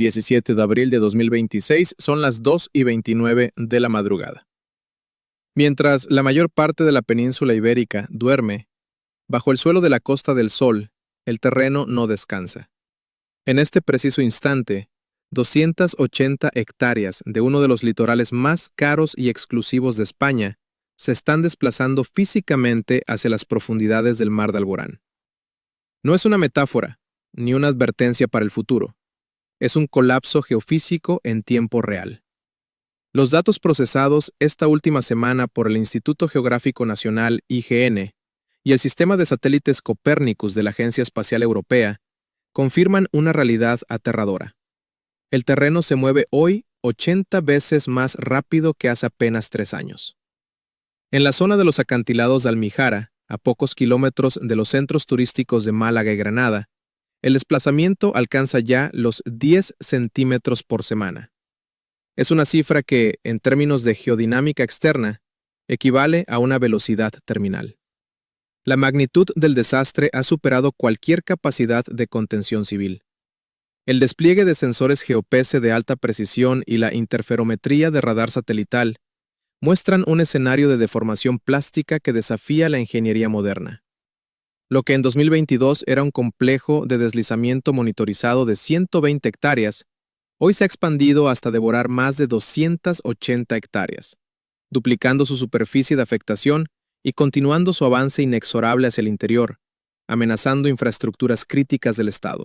17 de abril de 2026, son las 2:29 de la madrugada. Mientras la mayor parte de la península ibérica duerme, bajo el suelo de la Costa del Sol, el terreno no descansa. En este preciso instante, 280 hectáreas de uno de los litorales más caros y exclusivos de España se están desplazando físicamente hacia las profundidades del Mar de Alborán. No es una metáfora, ni una advertencia para el futuro. Es un colapso geofísico en tiempo real. Los datos procesados esta última semana por el Instituto Geográfico Nacional IGN y el sistema de satélites Copérnicus de la Agencia Espacial Europea confirman una realidad aterradora. El terreno se mueve hoy 80 veces más rápido que hace apenas 3 años. En la zona de los acantilados de Almijara, a pocos kilómetros de los centros turísticos de Málaga y Granada, el desplazamiento alcanza ya los 10 centímetros por semana. Es una cifra que, en términos de geodinámica externa, equivale a una velocidad terminal. La magnitud del desastre ha superado cualquier capacidad de contención civil. El despliegue de sensores GPS de alta precisión y la interferometría de radar satelital muestran un escenario de deformación plástica que desafía la ingeniería moderna. Lo que en 2022 era un complejo de deslizamiento monitorizado de 120 hectáreas, hoy se ha expandido hasta devorar más de 280 hectáreas, duplicando su superficie de afectación y continuando su avance inexorable hacia el interior, amenazando infraestructuras críticas del Estado.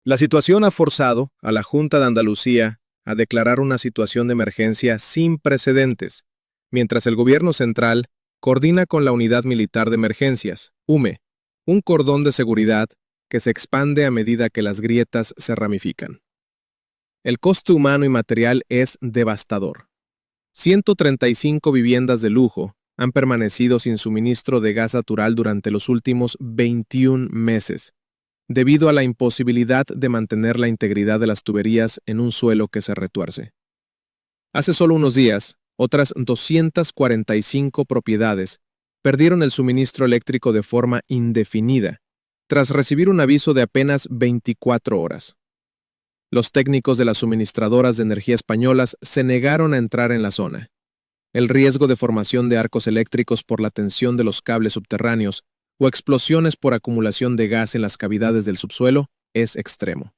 La situación ha forzado a la Junta de Andalucía a declarar una situación de emergencia sin precedentes, mientras el gobierno central coordina con la Unidad Militar de Emergencias, UME, un cordón de seguridad que se expande a medida que las grietas se ramifican. El costo humano y material es devastador. 135 viviendas de lujo han permanecido sin suministro de gas natural durante los últimos 21 meses, debido a la imposibilidad de mantener la integridad de las tuberías en un suelo que se retuerce. Hace solo unos días, otras 245 propiedades perdieron el suministro eléctrico de forma indefinida, tras recibir un aviso de apenas 24 horas. Los técnicos de las suministradoras de energía españolas se negaron a entrar en la zona. El riesgo de formación de arcos eléctricos por la tensión de los cables subterráneos o explosiones por acumulación de gas en las cavidades del subsuelo es extremo.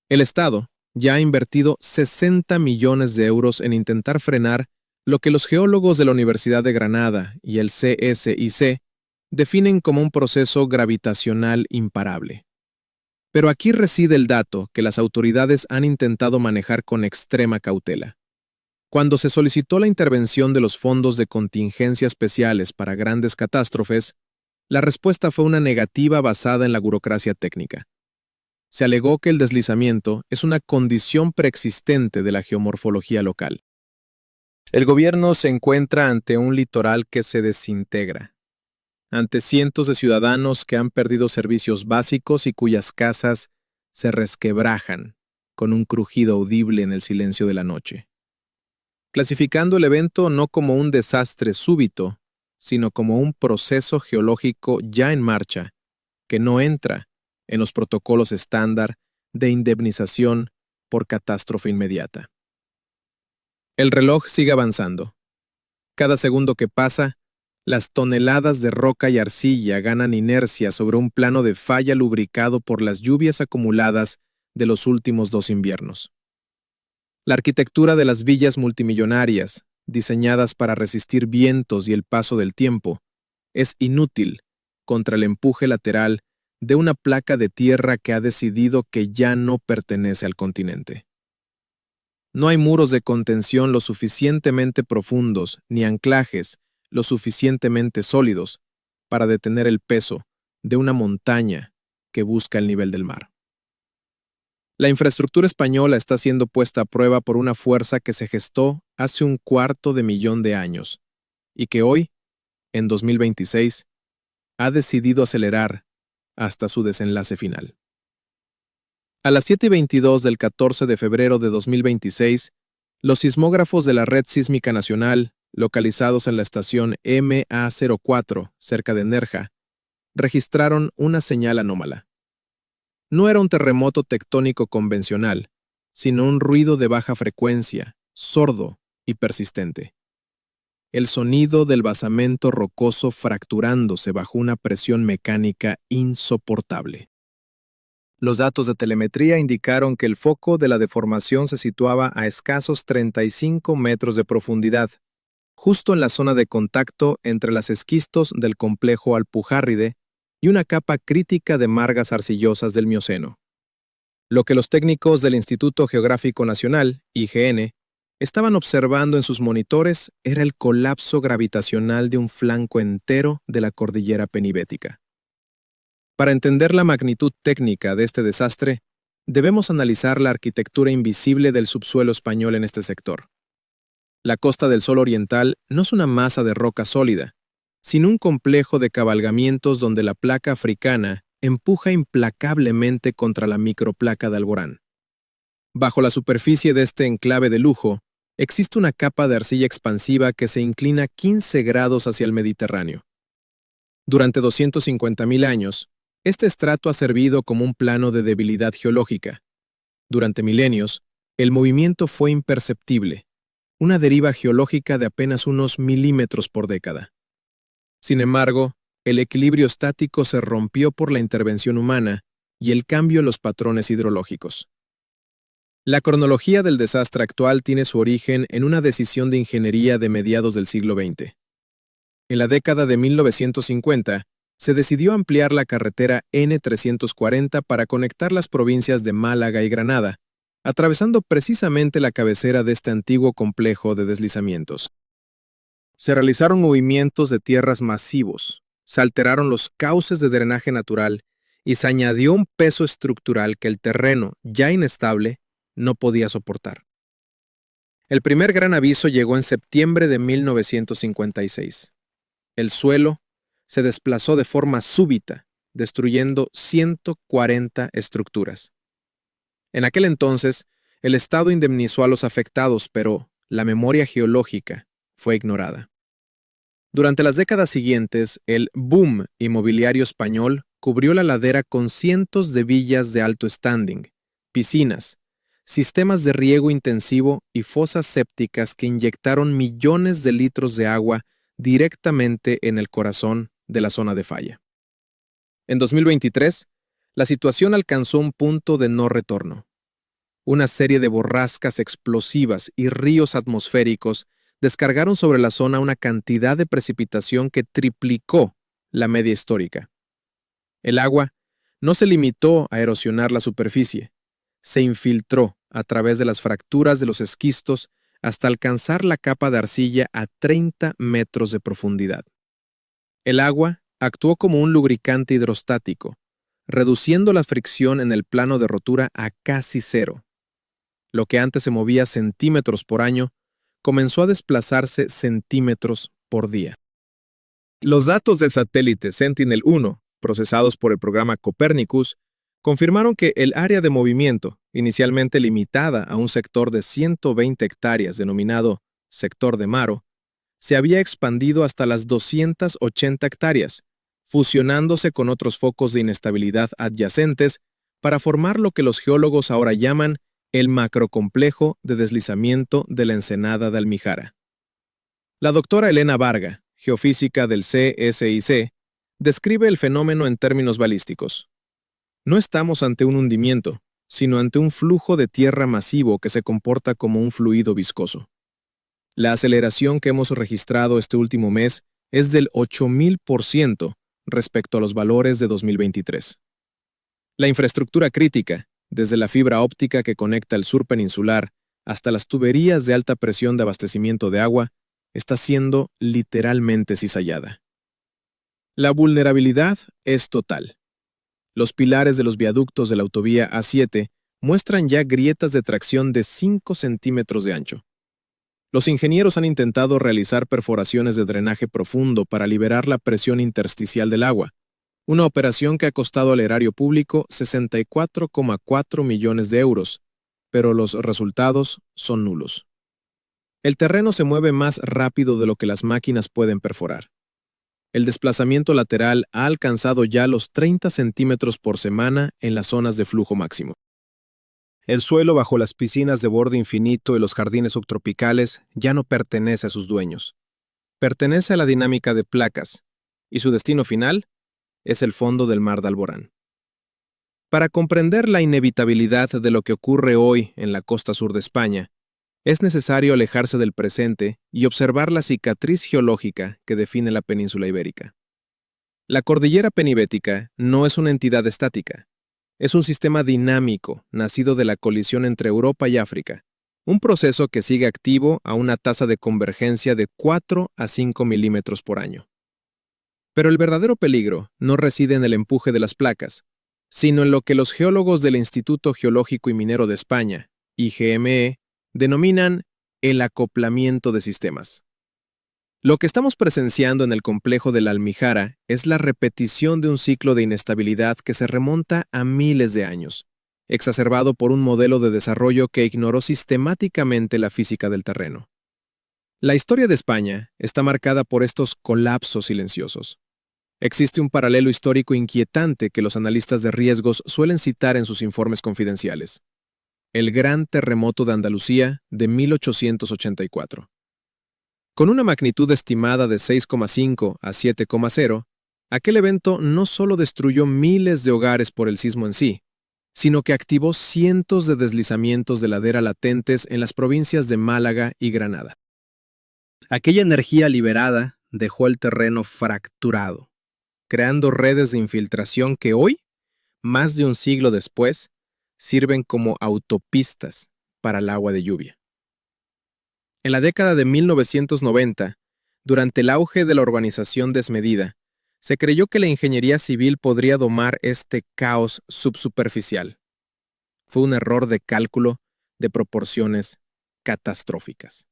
El Estado ya ha invertido 60 millones de euros en intentar frenar lo que los geólogos de la Universidad de Granada y el CSIC definen como un proceso gravitacional imparable. Pero aquí reside el dato que las autoridades han intentado manejar con extrema cautela. Cuando se solicitó la intervención de los fondos de contingencia especiales para grandes catástrofes, la respuesta fue una negativa basada en la burocracia técnica. Se alegó que el deslizamiento es una condición preexistente de la geomorfología local. El gobierno se encuentra ante un litoral que se desintegra, ante cientos de ciudadanos que han perdido servicios básicos y cuyas casas se resquebrajan con un crujido audible en el silencio de la noche. Clasificando el evento no como un desastre súbito, sino como un proceso geológico ya en marcha, que no entra en los protocolos estándar de indemnización por catástrofe inmediata. El reloj sigue avanzando. Cada segundo que pasa, las toneladas de roca y arcilla ganan inercia sobre un plano de falla lubricado por las lluvias acumuladas de los últimos 2 inviernos. La arquitectura de las villas multimillonarias, diseñadas para resistir vientos y el paso del tiempo, es inútil contra el empuje lateral de una placa de tierra que ha decidido que ya no pertenece al continente. No hay muros de contención lo suficientemente profundos ni anclajes lo suficientemente sólidos para detener el peso de una montaña que busca el nivel del mar. La infraestructura española está siendo puesta a prueba por una fuerza que se gestó hace 250 000 años y que hoy, en 2026, ha decidido acelerar hasta su desenlace final. A las 7:22 del 14 de febrero de 2026, los sismógrafos de la Red Sísmica Nacional, localizados en la estación MA04, cerca de Nerja, registraron una señal anómala. No era un terremoto tectónico convencional, sino un ruido de baja frecuencia, sordo y persistente. El sonido del basamento rocoso fracturándose bajo una presión mecánica insoportable. Los datos de telemetría indicaron que el foco de la deformación se situaba a escasos 35 metros de profundidad, justo en la zona de contacto entre las esquistos del complejo Alpujarride y una capa crítica de margas arcillosas del Mioceno. Lo que los técnicos del Instituto Geográfico Nacional, IGN, estaban observando en sus monitores era el colapso gravitacional de un flanco entero de la cordillera penibética. Para entender la magnitud técnica de este desastre, debemos analizar la arquitectura invisible del subsuelo español en este sector. La Costa del Sol Oriental no es una masa de roca sólida, sino un complejo de cabalgamientos donde la placa africana empuja implacablemente contra la microplaca de Alborán. Bajo la superficie de este enclave de lujo, existe una capa de arcilla expansiva que se inclina 15 grados hacia el Mediterráneo. Durante 250.000 años, este estrato ha servido como un plano de debilidad geológica. Durante milenios, el movimiento fue imperceptible, una deriva geológica de apenas unos milímetros por década. Sin embargo, el equilibrio estático se rompió por la intervención humana y el cambio en los patrones hidrológicos. La cronología del desastre actual tiene su origen en una decisión de ingeniería de mediados del siglo XX. En la década de 1950, se decidió ampliar la carretera N340 para conectar las provincias de Málaga y Granada, atravesando precisamente la cabecera de este antiguo complejo de deslizamientos. Se realizaron movimientos de tierras masivos, se alteraron los cauces de drenaje natural y se añadió un peso estructural que el terreno, ya inestable, no podía soportar. El primer gran aviso llegó en septiembre de 1956. El suelo se desplazó de forma súbita, destruyendo 140 estructuras. En aquel entonces, el Estado indemnizó a los afectados, pero la memoria geológica fue ignorada. Durante las décadas siguientes, el boom inmobiliario español cubrió la ladera con cientos de villas de alto standing, piscinas, sistemas de riego intensivo y fosas sépticas que inyectaron millones de litros de agua directamente en el corazón de la zona de falla. En 2023, la situación alcanzó un punto de no retorno. Una serie de borrascas explosivas y ríos atmosféricos descargaron sobre la zona una cantidad de precipitación que triplicó la media histórica. El agua no se limitó a erosionar la superficie, se infiltró a través de las fracturas de los esquistos hasta alcanzar la capa de arcilla a 30 metros de profundidad. El agua actuó como un lubricante hidrostático, reduciendo la fricción en el plano de rotura a casi cero. Lo que antes se movía centímetros por año, comenzó a desplazarse centímetros por día. Los datos del satélite Sentinel-1, procesados por el programa Copernicus, confirmaron que el área de movimiento, inicialmente limitada a un sector de 120 hectáreas denominado sector de Maro, se había expandido hasta las 280 hectáreas, fusionándose con otros focos de inestabilidad adyacentes para formar lo que los geólogos ahora llaman el macrocomplejo de deslizamiento de la ensenada de Almijara. La doctora Elena Varga, geofísica del CSIC, describe el fenómeno en términos balísticos. No estamos ante un hundimiento, sino ante un flujo de tierra masivo que se comporta como un fluido viscoso. La aceleración que hemos registrado este último mes es del 8.000% respecto a los valores de 2023. La infraestructura crítica, desde la fibra óptica que conecta el sur peninsular hasta las tuberías de alta presión de abastecimiento de agua, está siendo literalmente cizallada. La vulnerabilidad es total. Los pilares de los viaductos de la autovía A7 muestran ya grietas de tracción de 5 centímetros de ancho. Los ingenieros han intentado realizar perforaciones de drenaje profundo para liberar la presión intersticial del agua, una operación que ha costado al erario público 64,4 millones de euros, pero los resultados son nulos. El terreno se mueve más rápido de lo que las máquinas pueden perforar. El desplazamiento lateral ha alcanzado ya los 30 centímetros por semana en las zonas de flujo máximo. El suelo bajo las piscinas de borde infinito y los jardines subtropicales ya no pertenece a sus dueños. Pertenece a la dinámica de placas, y su destino final es el fondo del mar de Alborán. Para comprender la inevitabilidad de lo que ocurre hoy en la costa sur de España, es necesario alejarse del presente y observar la cicatriz geológica que define la península ibérica. La cordillera penibética no es una entidad estática. Es un sistema dinámico, nacido de la colisión entre Europa y África, un proceso que sigue activo a una tasa de convergencia de 4 a 5 milímetros por año. Pero el verdadero peligro no reside en el empuje de las placas, sino en lo que los geólogos del Instituto Geológico y Minero de España, IGME, denominan el acoplamiento de sistemas. Lo que estamos presenciando en el complejo de la Almijara es la repetición de un ciclo de inestabilidad que se remonta a miles de años, exacerbado por un modelo de desarrollo que ignoró sistemáticamente la física del terreno. La historia de España está marcada por estos colapsos silenciosos. Existe un paralelo histórico inquietante que los analistas de riesgos suelen citar en sus informes confidenciales: el Gran Terremoto de Andalucía de 1884. Con una magnitud estimada de 6,5 a 7,0, aquel evento no solo destruyó miles de hogares por el sismo en sí, sino que activó cientos de deslizamientos de ladera latentes en las provincias de Málaga y Granada. Aquella energía liberada dejó el terreno fracturado, creando redes de infiltración que hoy, más de un siglo después, sirven como autopistas para el agua de lluvia. En la década de 1990, durante el auge de la urbanización desmedida, se creyó que la ingeniería civil podría domar este caos subsuperficial. Fue un error de cálculo de proporciones catastróficas.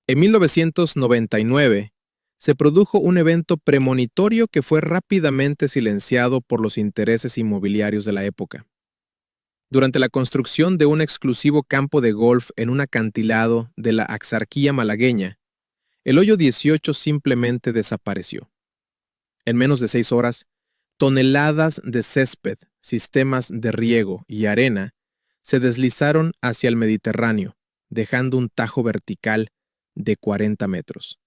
En 1999, se produjo un evento premonitorio que fue rápidamente silenciado por los intereses inmobiliarios de la época. Durante la construcción de un exclusivo campo de golf en un acantilado de la Axarquía malagueña, el hoyo 18 simplemente desapareció. En menos de 6 horas, toneladas de césped, sistemas de riego y arena se deslizaron hacia el Mediterráneo, dejando un tajo vertical de 40 metros.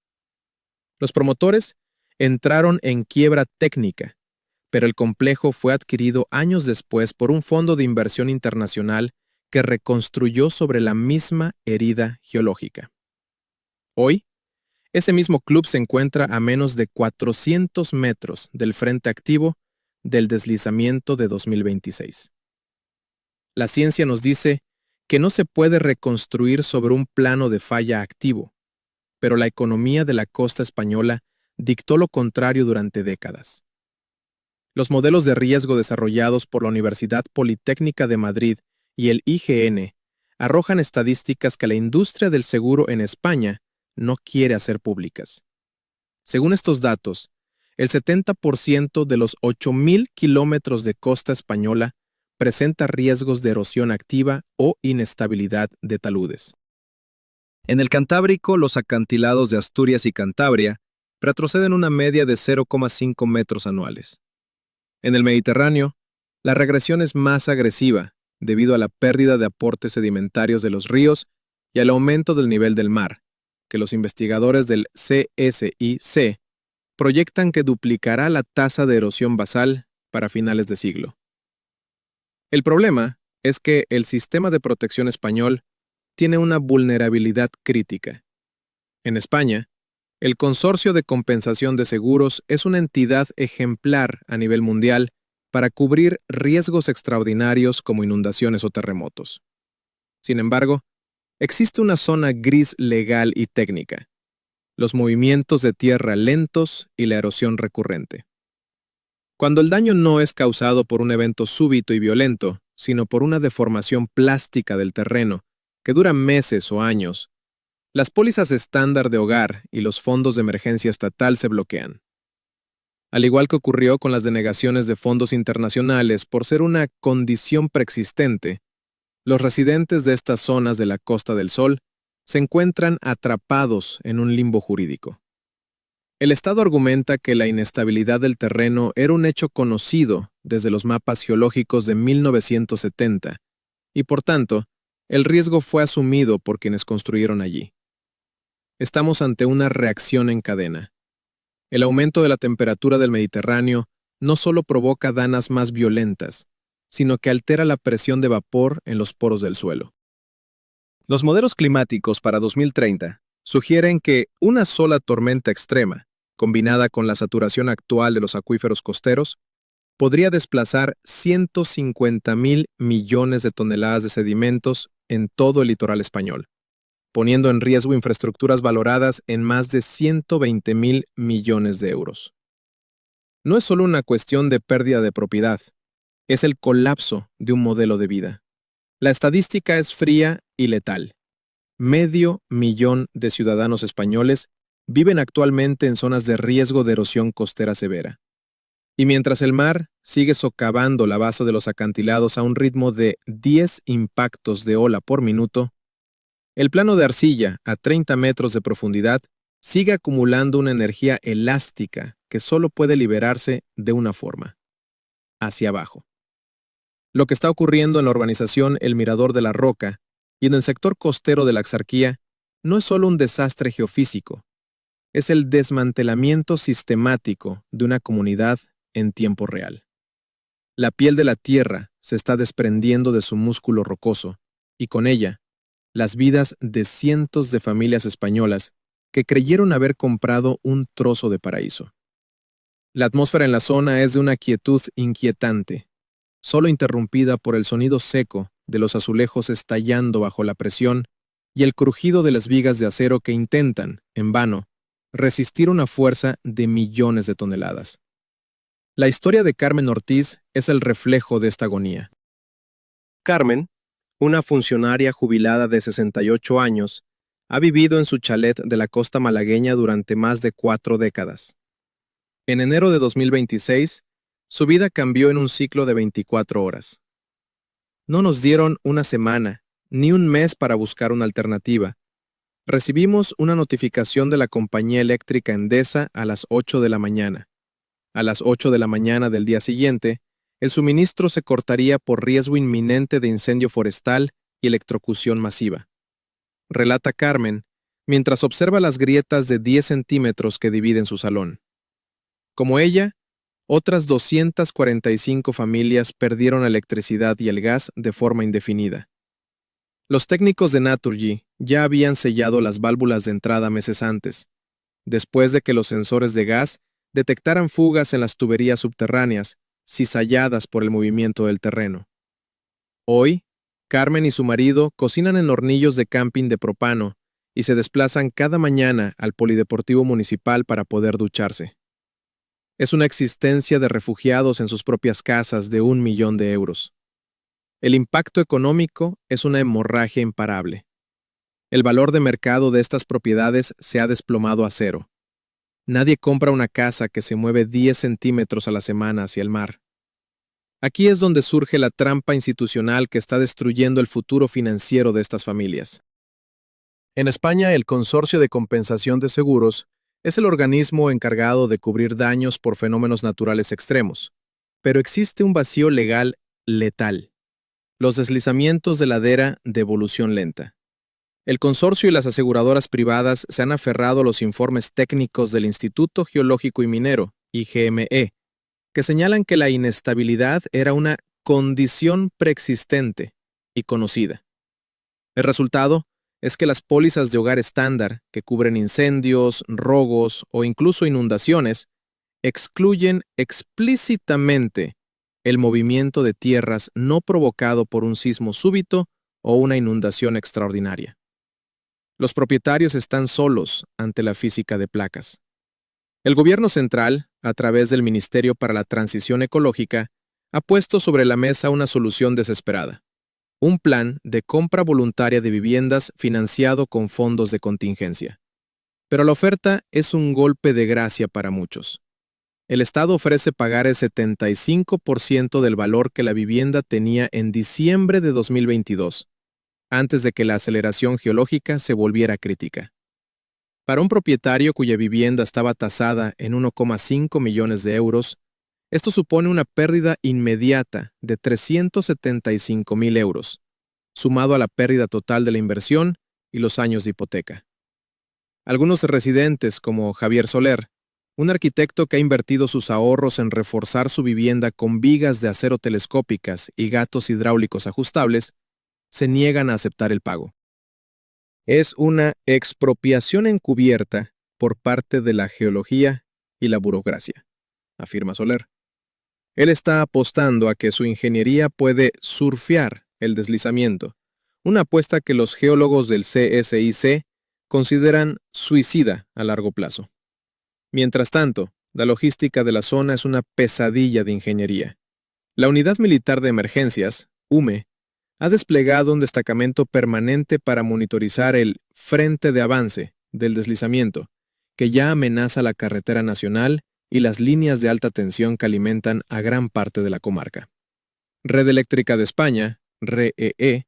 Los promotores entraron en quiebra técnica, pero el complejo fue adquirido años después por un fondo de inversión internacional que reconstruyó sobre la misma herida geológica. Hoy, ese mismo club se encuentra a menos de 400 metros del frente activo del deslizamiento de 2026. La ciencia nos dice que no se puede reconstruir sobre un plano de falla activo, pero la economía de la costa española dictó lo contrario durante décadas. Los modelos de riesgo desarrollados por la Universidad Politécnica de Madrid y el IGN arrojan estadísticas que la industria del seguro en España no quiere hacer públicas. Según estos datos, el 70% de los 8.000 kilómetros de costa española presenta riesgos de erosión activa o inestabilidad de taludes. En el Cantábrico, los acantilados de Asturias y Cantabria retroceden una media de 0,5 metros anuales. En el Mediterráneo, la regresión es más agresiva debido a la pérdida de aportes sedimentarios de los ríos y al aumento del nivel del mar, que los investigadores del CSIC proyectan que duplicará la tasa de erosión basal para finales de siglo. El problema es que el sistema de protección español tiene una vulnerabilidad crítica. En España, el Consorcio de Compensación de Seguros es una entidad ejemplar a nivel mundial para cubrir riesgos extraordinarios como inundaciones o terremotos. Sin embargo, existe una zona gris legal y técnica: los movimientos de tierra lentos y la erosión recurrente. Cuando el daño no es causado por un evento súbito y violento, sino por una deformación plástica del terreno que dura meses o años, las pólizas estándar de hogar y los fondos de emergencia estatal se bloquean. Al igual que ocurrió con las denegaciones de fondos internacionales por ser una condición preexistente, los residentes de estas zonas de la Costa del Sol se encuentran atrapados en un limbo jurídico. El Estado argumenta que la inestabilidad del terreno era un hecho conocido desde los mapas geológicos de 1970 y, por tanto, el riesgo fue asumido por quienes construyeron allí. Estamos ante una reacción en cadena. El aumento de la temperatura del Mediterráneo no solo provoca danas más violentas, sino que altera la presión de vapor en los poros del suelo. Los modelos climáticos para 2030 sugieren que una sola tormenta extrema, combinada con la saturación actual de los acuíferos costeros, podría desplazar 150.000 millones de toneladas de sedimentos en todo el litoral español, poniendo en riesgo infraestructuras valoradas en más de 120.000 millones de euros. No es solo una cuestión de pérdida de propiedad, es el colapso de un modelo de vida. La estadística es fría y letal. 500.000 de ciudadanos españoles viven actualmente en zonas de riesgo de erosión costera severa. Y mientras el mar sigue socavando la base de los acantilados a un ritmo de 10 impactos de ola por minuto, el plano de arcilla a 30 metros de profundidad sigue acumulando una energía elástica que solo puede liberarse de una forma: hacia abajo. Lo que está ocurriendo en la urbanización El Mirador de la Roca y en el sector costero de la Axarquía no es solo un desastre geofísico, es el desmantelamiento sistemático de una comunidad en tiempo real. La piel de la tierra se está desprendiendo de su músculo rocoso, y con ella, las vidas de cientos de familias españolas que creyeron haber comprado un trozo de paraíso. La atmósfera en la zona es de una quietud inquietante, solo interrumpida por el sonido seco de los azulejos estallando bajo la presión y el crujido de las vigas de acero que intentan, en vano, resistir una fuerza de millones de toneladas. La historia de Carmen Ortiz es el reflejo de esta agonía. Carmen, una funcionaria jubilada de 68 años, ha vivido en su chalet de la costa malagueña durante más de 4 décadas. En enero de 2026, su vida cambió en un ciclo de 24 horas. No nos dieron una semana, ni un mes para buscar una alternativa. Recibimos una notificación de la compañía eléctrica Endesa a las 8 de la mañana. A las 8 de la mañana del día siguiente, el suministro se cortaría por riesgo inminente de incendio forestal y electrocución masiva. Relata Carmen, mientras observa las grietas de 10 centímetros que dividen su salón. Como ella, otras 245 familias perdieron la electricidad y el gas de forma indefinida. Los técnicos de Naturgy ya habían sellado las válvulas de entrada meses antes, después de que los sensores de gas detectaran fugas en las tuberías subterráneas, cizalladas por el movimiento del terreno. Hoy, Carmen y su marido cocinan en hornillos de camping de propano y se desplazan cada mañana al polideportivo municipal para poder ducharse. Es una existencia de refugiados en sus propias casas de 1 millón de euros. El impacto económico es una hemorragia imparable. El valor de mercado de estas propiedades se ha desplomado a cero. Nadie compra una casa que se mueve 10 centímetros a la semana hacia el mar. Aquí es donde surge la trampa institucional que está destruyendo el futuro financiero de estas familias. En España, el Consorcio de Compensación de Seguros es el organismo encargado de cubrir daños por fenómenos naturales extremos, pero existe un vacío legal letal: los deslizamientos de ladera de evolución lenta. El consorcio y las aseguradoras privadas se han aferrado a los informes técnicos del Instituto Geológico y Minero, IGME, que señalan que la inestabilidad era una condición preexistente y conocida. El resultado es que las pólizas de hogar estándar, que cubren incendios, robos o incluso inundaciones, excluyen explícitamente el movimiento de tierras no provocado por un sismo súbito o una inundación extraordinaria. Los propietarios están solos ante la física de placas. El gobierno central, a través del Ministerio para la Transición Ecológica, ha puesto sobre la mesa una solución desesperada: un plan de compra voluntaria de viviendas financiado con fondos de contingencia. Pero la oferta es un golpe de gracia para muchos. El Estado ofrece pagar el 75% del valor que la vivienda tenía en diciembre de 2022, antes de que la aceleración geológica se volviera crítica. Para un propietario cuya vivienda estaba tasada en 1,5 millones de euros, esto supone una pérdida inmediata de 375.000 euros, sumado a la pérdida total de la inversión y los años de hipoteca. Algunos residentes, como Javier Soler, un arquitecto que ha invertido sus ahorros en reforzar su vivienda con vigas de acero telescópicas y gatos hidráulicos ajustables, se niegan a aceptar el pago. Es una expropiación encubierta por parte de la geología y la burocracia, afirma Soler. Él está apostando a que su ingeniería puede surfear el deslizamiento, una apuesta que los geólogos del CSIC consideran suicida a largo plazo. Mientras tanto, la logística de la zona es una pesadilla de ingeniería. La Unidad Militar de Emergencias, UME, ha desplegado un destacamento permanente para monitorizar el frente de avance del deslizamiento, que ya amenaza la carretera nacional y las líneas de alta tensión que alimentan a gran parte de la comarca. Red Eléctrica de España, REE,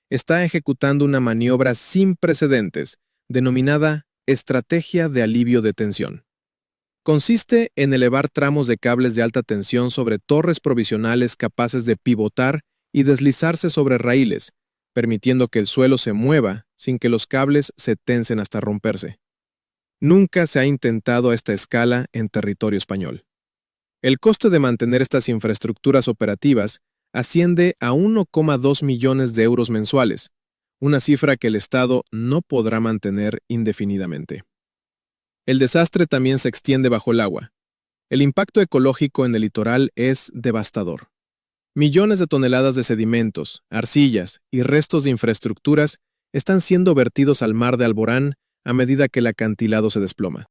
está ejecutando una maniobra sin precedentes denominada Estrategia de Alivio de Tensión. Consiste en elevar tramos de cables de alta tensión sobre torres provisionales capaces de pivotar y deslizarse sobre raíles, permitiendo que el suelo se mueva sin que los cables se tensen hasta romperse. Nunca se ha intentado a esta escala en territorio español. El coste de mantener estas infraestructuras operativas asciende a 1,2 millones de euros mensuales, una cifra que el Estado no podrá mantener indefinidamente. El desastre también se extiende bajo el agua. El impacto ecológico en el litoral es devastador. Millones de toneladas de sedimentos, arcillas y restos de infraestructuras están siendo vertidos al mar de Alborán a medida que el acantilado se desploma.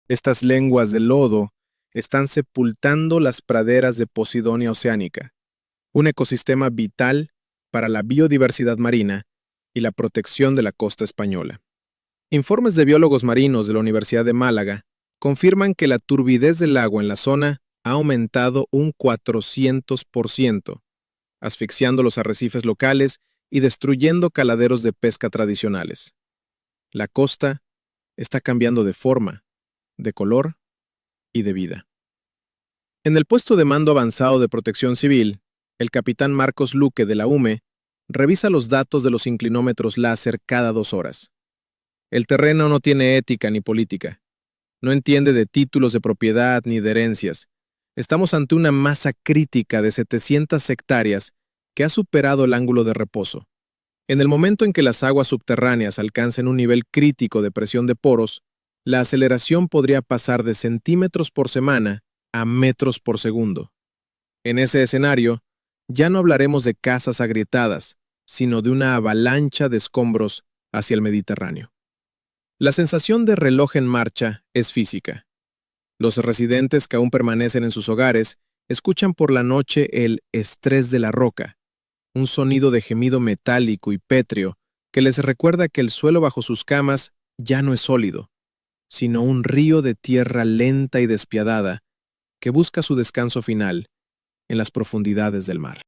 Estas lenguas de lodo están sepultando las praderas de Posidonia oceánica, un ecosistema vital para la biodiversidad marina y la protección de la costa española. Informes de biólogos marinos de la Universidad de Málaga confirman que la turbidez del agua en la zona ha aumentado un 400%, asfixiando los arrecifes locales y destruyendo caladeros de pesca tradicionales. La costa está cambiando de forma, de color y de vida. En el puesto de mando avanzado de Protección Civil, el capitán Marcos Luque de la UME revisa los datos de los inclinómetros láser cada 2 horas. El terreno no tiene ética ni política. No entiende de títulos de propiedad ni de herencias. Estamos ante una masa crítica de 700 hectáreas que ha superado el ángulo de reposo. En el momento en que las aguas subterráneas alcancen un nivel crítico de presión de poros, la aceleración podría pasar de centímetros por semana a metros por segundo. En ese escenario, ya no hablaremos de casas agrietadas, sino de una avalancha de escombros hacia el Mediterráneo. La sensación de reloj en marcha es física. Los residentes que aún permanecen en sus hogares escuchan por la noche el estrés de la roca, un sonido de gemido metálico y pétreo que les recuerda que el suelo bajo sus camas ya no es sólido, sino un río de tierra lenta y despiadada que busca su descanso final en las profundidades del mar.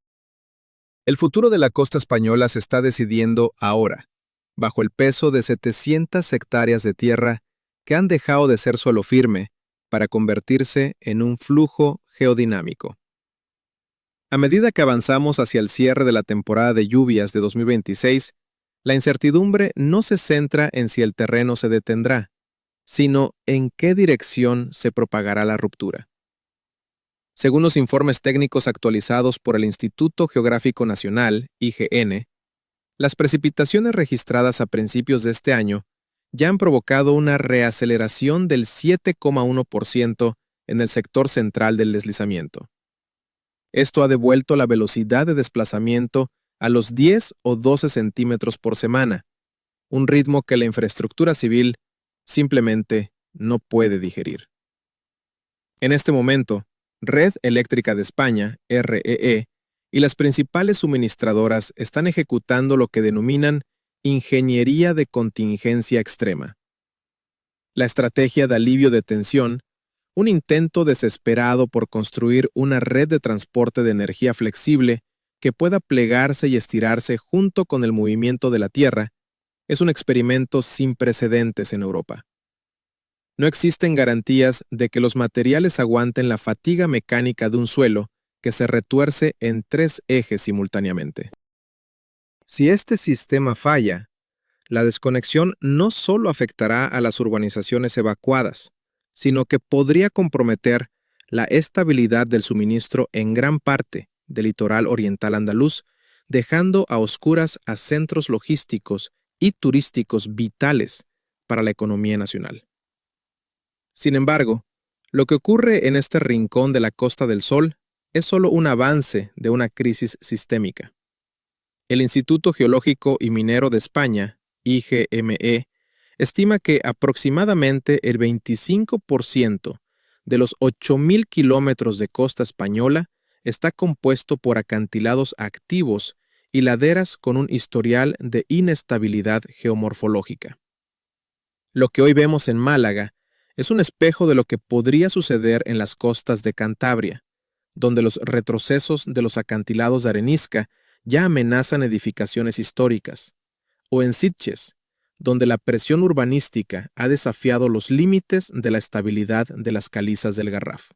El futuro de la costa española se está decidiendo ahora, bajo el peso de 700 hectáreas de tierra que han dejado de ser suelo firme para convertirse en un flujo geodinámico. A medida que avanzamos hacia el cierre de la temporada de lluvias de 2026, la incertidumbre no se centra en si el terreno se detendrá, sino en qué dirección se propagará la ruptura. Según los informes técnicos actualizados por el Instituto Geográfico Nacional, IGN, las precipitaciones registradas a principios de este año ya han provocado una reaceleración del 7,1% en el sector central del deslizamiento. Esto ha devuelto la velocidad de desplazamiento a los 10 o 12 centímetros por semana, un ritmo que la infraestructura civil simplemente no puede digerir. En este momento, Red Eléctrica de España, REE, y las principales suministradoras están ejecutando lo que denominan ingeniería de contingencia extrema. La estrategia de alivio de tensión, un intento desesperado por construir una red de transporte de energía flexible que pueda plegarse y estirarse junto con el movimiento de la Tierra, Es un experimento sin precedentes en Europa. No existen garantías de que los materiales aguanten la fatiga mecánica de un suelo que se retuerce en 3 ejes simultáneamente. Si este sistema falla, la desconexión no solo afectará a las urbanizaciones evacuadas, sino que podría comprometer la estabilidad del suministro en gran parte del litoral oriental andaluz, dejando a oscuras a centros logísticos y turísticos vitales para la economía nacional. Sin embargo, lo que ocurre en este rincón de la Costa del Sol es solo un avance de una crisis sistémica. El Instituto Geológico y Minero de España, IGME, estima que aproximadamente el 25% de los 8.000 kilómetros de costa española está compuesto por acantilados activos y laderas con un historial de inestabilidad geomorfológica. Lo que hoy vemos en Málaga es un espejo de lo que podría suceder en las costas de Cantabria, donde los retrocesos de los acantilados de arenisca ya amenazan edificaciones históricas, o en Sitges, donde la presión urbanística ha desafiado los límites de la estabilidad de las calizas del Garraf.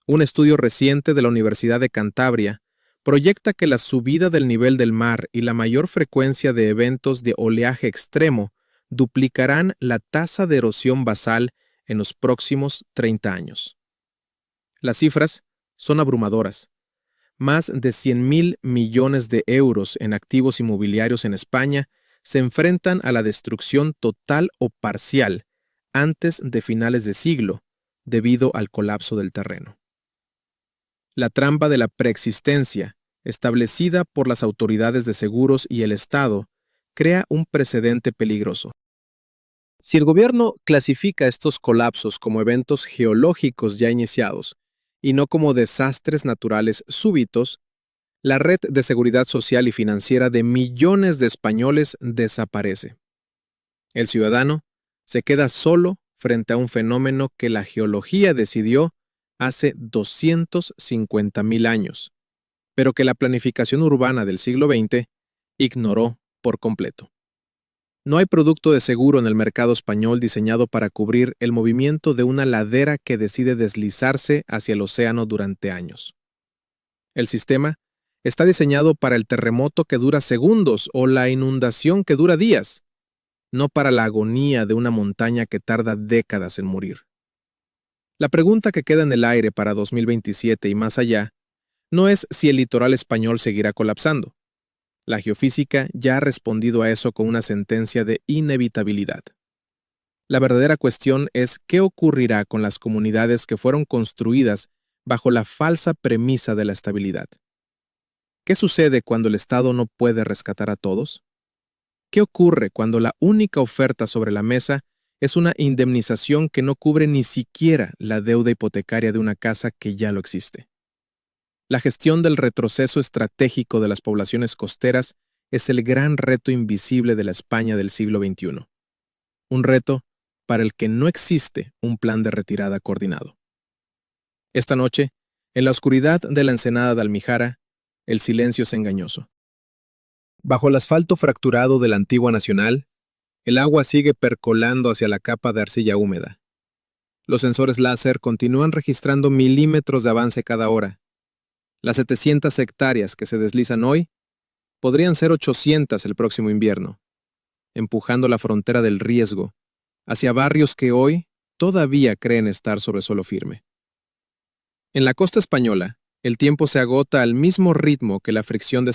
Un estudio reciente de la Universidad de Cantabria proyecta que la subida del nivel del mar y la mayor frecuencia de eventos de oleaje extremo duplicarán la tasa de erosión basal en los próximos 30 años. Las cifras son abrumadoras. Más de 100.000 millones de euros en activos inmobiliarios en España se enfrentan a la destrucción total o parcial antes de finales de siglo debido al colapso del terreno. La trampa de la preexistencia, establecida por las autoridades de seguros y el Estado, crea un precedente peligroso. Si el gobierno clasifica estos colapsos como eventos geológicos ya iniciados y no como desastres naturales súbitos, la red de seguridad social y financiera de millones de españoles desaparece. El ciudadano se queda solo frente a un fenómeno que la geología decidió hace 250.000 años, pero que la planificación urbana del siglo XX ignoró por completo. No hay producto de seguro en el mercado español diseñado para cubrir el movimiento de una ladera que decide deslizarse hacia el océano durante años. El sistema está diseñado para el terremoto que dura segundos o la inundación que dura días, no para la agonía de una montaña que tarda décadas en morir. La pregunta que queda en el aire para 2027 y más allá no es si el litoral español seguirá colapsando. La geofísica ya ha respondido a eso con una sentencia de inevitabilidad. La verdadera cuestión es qué ocurrirá con las comunidades que fueron construidas bajo la falsa premisa de la estabilidad. ¿Qué sucede cuando el Estado no puede rescatar a todos? ¿Qué ocurre cuando la única oferta sobre la mesa es una indemnización que no cubre ni siquiera la deuda hipotecaria de una casa que ya lo existe? La gestión del retroceso estratégico de las poblaciones costeras es el gran reto invisible de la España del siglo XXI. Un reto para el que no existe un plan de retirada coordinado. Esta noche, en la oscuridad de la ensenada de Almijara, el silencio es engañoso. Bajo el asfalto fracturado de la antigua Nacional, el agua sigue percolando hacia la capa de arcilla húmeda. Los sensores láser continúan registrando milímetros de avance cada hora. Las 700 hectáreas que se deslizan hoy podrían ser 800 el próximo invierno, empujando la frontera del riesgo hacia barrios que hoy todavía creen estar sobre suelo firme. En la costa española, el tiempo se agota al mismo ritmo que la fricción